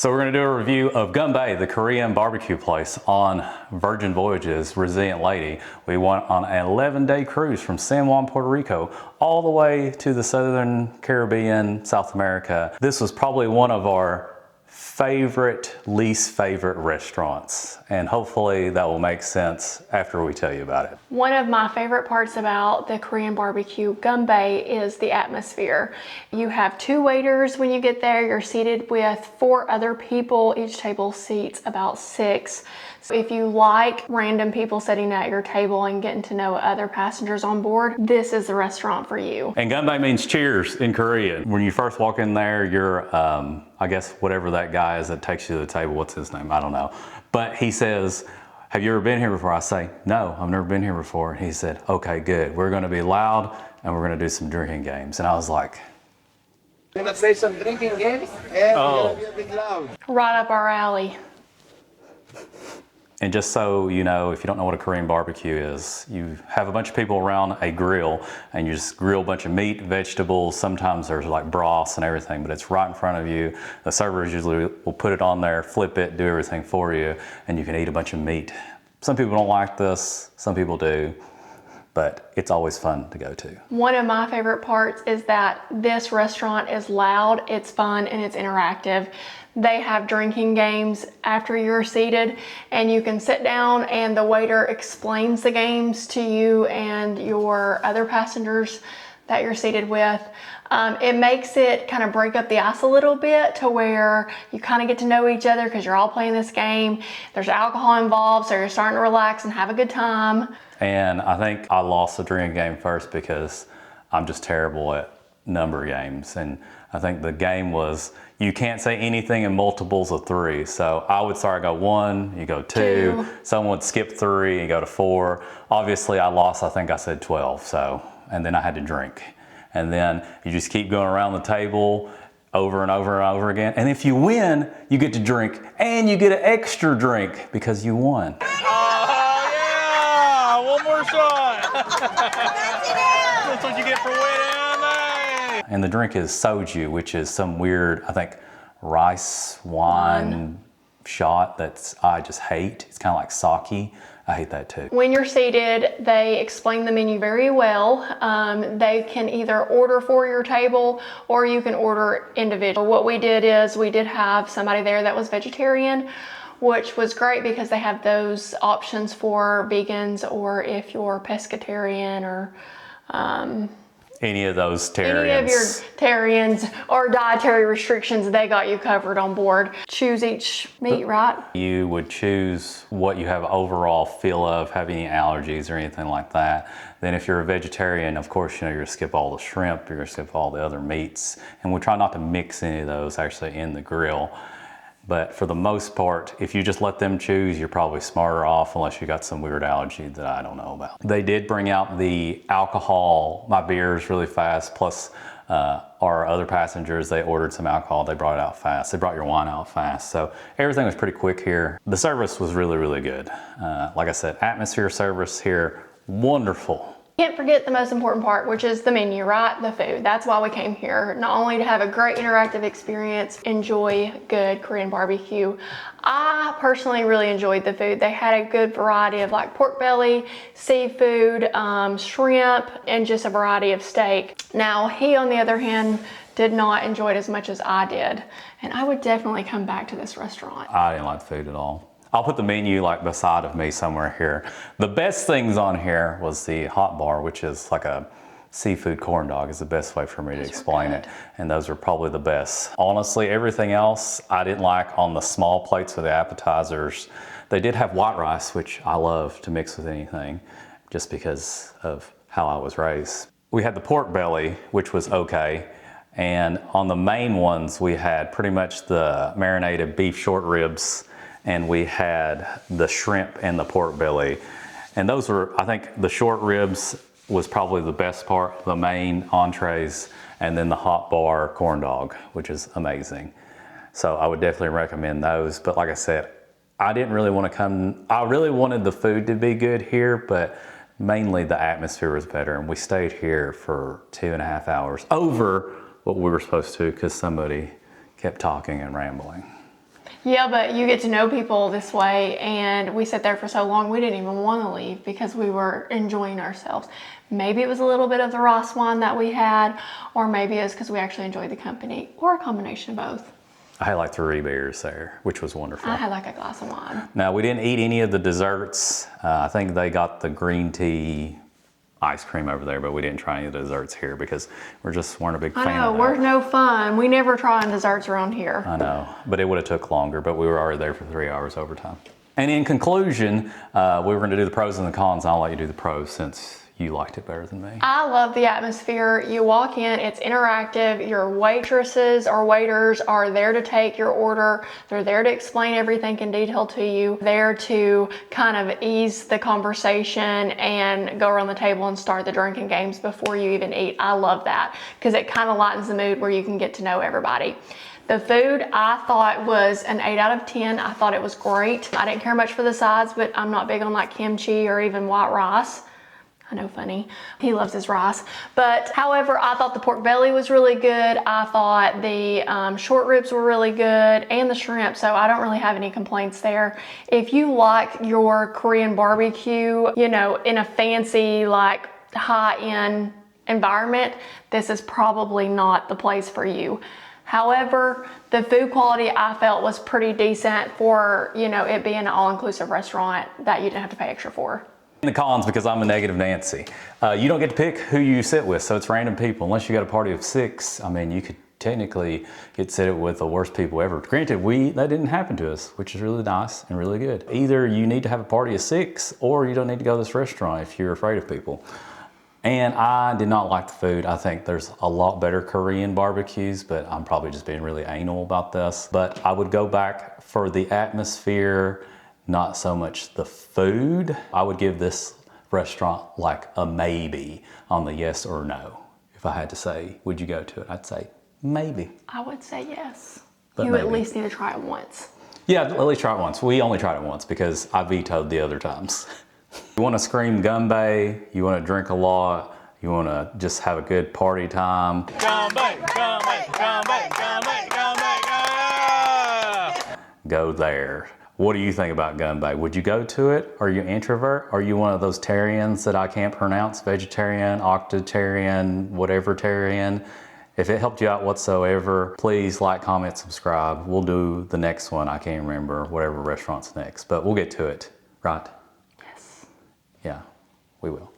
So we're going to do a review of Gunbae, the Korean barbecue place on Virgin Voyages Resilient Lady. We went on an 11-day cruise from San Juan, Puerto Rico, all the way to the Southern Caribbean, South America. This was probably one of our least favorite restaurants, and hopefully that will make sense after we tell you about it. One of my favorite parts about the Korean barbecue Gunbae is the atmosphere. You have 2 waiters when you get there. You're seated with 4 other people. Each table seats about 6. So if you like random people sitting at your table and getting to know other passengers on board, this is the restaurant for you. And Gunbae means cheers in Korean. When you first walk in there, you're I guess whatever that guy is that takes you to the table, what's his name? I don't know. But he says, have you ever been here before? I say, no, I've never been here before. And he said, okay, good. We're gonna be loud and we're gonna do some drinking games. And I was like, we're gonna play some drinking games and we're gonna be a bit loud. Right up our alley. And just so you know, if you don't know what a Korean barbecue is, you have a bunch of people around a grill and you just grill a bunch of meat, vegetables. Sometimes there's like broths and everything, but it's right in front of you. The servers usually will put it on there, flip it, do everything for you, and you can eat a bunch of meat. Some people don't like this, some people do, but it's always fun to go to. One of my favorite parts is that this restaurant is loud, it's fun, and it's interactive. They have drinking games after you're seated, and you can sit down and the waiter explains the games to you and your other passengers that you're seated with. It makes it kind of break up the ice a little bit to where you kind of get to know each other because you're all playing this game. There's alcohol involved, so you're starting to relax and have a good time. And I think I lost the drinking game first because I'm just terrible at number games. And I think the game was, you can't say anything in multiples of 3. So I would start, I go 1, you go 2, someone would skip 3 and go to 4. Obviously I lost, I think I said 12. So, and then I had to drink. And then you just keep going around the table over and over and over again. And if you win, you get to drink and you get an extra drink because you won. Oh yeah, one more shot. That's what you get for winning. And the drink is soju, which is some weird, I think, rice wine shot that's I just hate. It's kind of like sake. I hate that too. When you're seated, they explain the menu very well. They can either order for your table or you can order individual. What we did is we did have somebody there that was vegetarian, which was great because they have those options for vegans or if you're pescatarian or any of those Tarians. Any of your Tarians or dietary restrictions, they got you covered on board. Choose each meat, right? You would choose what you have overall feel of, have any allergies or anything like that. Then if you're a vegetarian, of course, you know, you're gonna skip all the shrimp, you're gonna skip all the other meats. And we try not to mix any of those actually in the grill. But for the most part, if you just let them choose, you're probably smarter off unless you got some weird allergy that I don't know about. They did bring out the alcohol, my beers really fast, plus our other passengers, they ordered some alcohol, they brought it out fast. They brought your wine out fast. So everything was pretty quick here. The service was really, really good. Like I said, atmosphere service here, wonderful. Can't forget the most important part, which is the menu, right? The food. That's why we came here. Not only to have a great interactive experience, enjoy good Korean barbecue. I personally really enjoyed the food. They had a good variety of like pork belly, seafood, shrimp, and just a variety of steak. Now, he, on the other hand, did not enjoy it as much as I did. And I would definitely come back to this restaurant. I didn't like the food at all. I'll put the menu like beside of me somewhere here. The best things on here was the hot bar, which is like a seafood corn dog is the best way for me to explain it. And those are probably the best. Honestly, everything else I didn't like on the small plates with the appetizers. They did have white rice, which I love to mix with anything just because of how I was raised. We had the pork belly, which was okay. And on the main ones, we had pretty much the marinated beef short ribs, and we had the shrimp and the pork belly. And those were, I think the short ribs was probably the best part, the main entrees, and then the hot bar corn dog, which is amazing. So I would definitely recommend those. But like I said, I didn't really want to come, I really wanted the food to be good here, but mainly the atmosphere was better. And we stayed here for 2.5 hours over what we were supposed to because somebody kept talking and rambling. Yeah, but you get to know people this way, and we sat there for so long we didn't even want to leave because we were enjoying ourselves. Maybe it was a little bit of the Ross wine that we had, or maybe it's because we actually enjoyed the company, or a combination of both. I had like 3 beers there, which was wonderful. I had like a glass of wine. Now, we didn't eat any of the desserts. I think they got the green tea ice cream over there, but we didn't try any of the desserts here because weren't a big fan I know, of we're that. no fun. We never try on desserts around here. I know, but it would have took longer, but we were already there for 3 hours overtime. And in conclusion, we were going to do the pros and the cons. I'll let you do the pros since you liked it better than me. I love the atmosphere. You walk in, it's interactive. Your waitresses or waiters are there to take your order. They're there to explain everything in detail to you. There to kind of ease the conversation and go around the table and start the drinking games before you even eat. I love that because it kind of lightens the mood where you can get to know everybody. The food I thought was an 8 out of 10. I thought it was great. I didn't care much for the sides, but I'm not big on like kimchi or even white rice. I know, funny. He loves his rice. But however, I thought the pork belly was really good. I thought the short ribs were really good and the shrimp. So I don't really have any complaints there. If you like your Korean barbecue, you know, in a fancy, like high-end environment, this is probably not the place for you. However, the food quality I felt was pretty decent for, you know, it being an all-inclusive restaurant that you didn't have to pay extra for. The cons, because I'm a negative Nancy. You don't get to pick who you sit with, so it's random people. Unless you got a party of 6, I mean, you could technically get seated with the worst people ever. Granted, that didn't happen to us, which is really nice and really good. Either you need to have a party of 6, or you don't need to go to this restaurant if you're afraid of people. And I did not like the food. I think there's a lot better Korean barbecues, but I'm probably just being really anal about this. But I would go back for the atmosphere, not so much the food. I would give this restaurant like a maybe on the yes or no. If I had to say, would you go to it? I'd say maybe. I would say yes. But You at maybe. least need to try it once. Yeah, at least try it once. We only tried it once because I vetoed the other times. You want to scream Gunbae, you want to drink a lot, you want to just have a good party time. Gunbae, Gunbae, Gunbae, Gunbae, Gunbae, Gunbae. Go there. What do you think about Gunbae? Would you go to it? Are you an introvert? Are you one of those Tarians that I can't pronounce? Vegetarian, octotarian, whatever Tarian? If it helped you out whatsoever, please like, comment, subscribe. We'll do the next one. I can't remember whatever restaurant's next, but we'll get to it, right? Yes. Yeah, we will.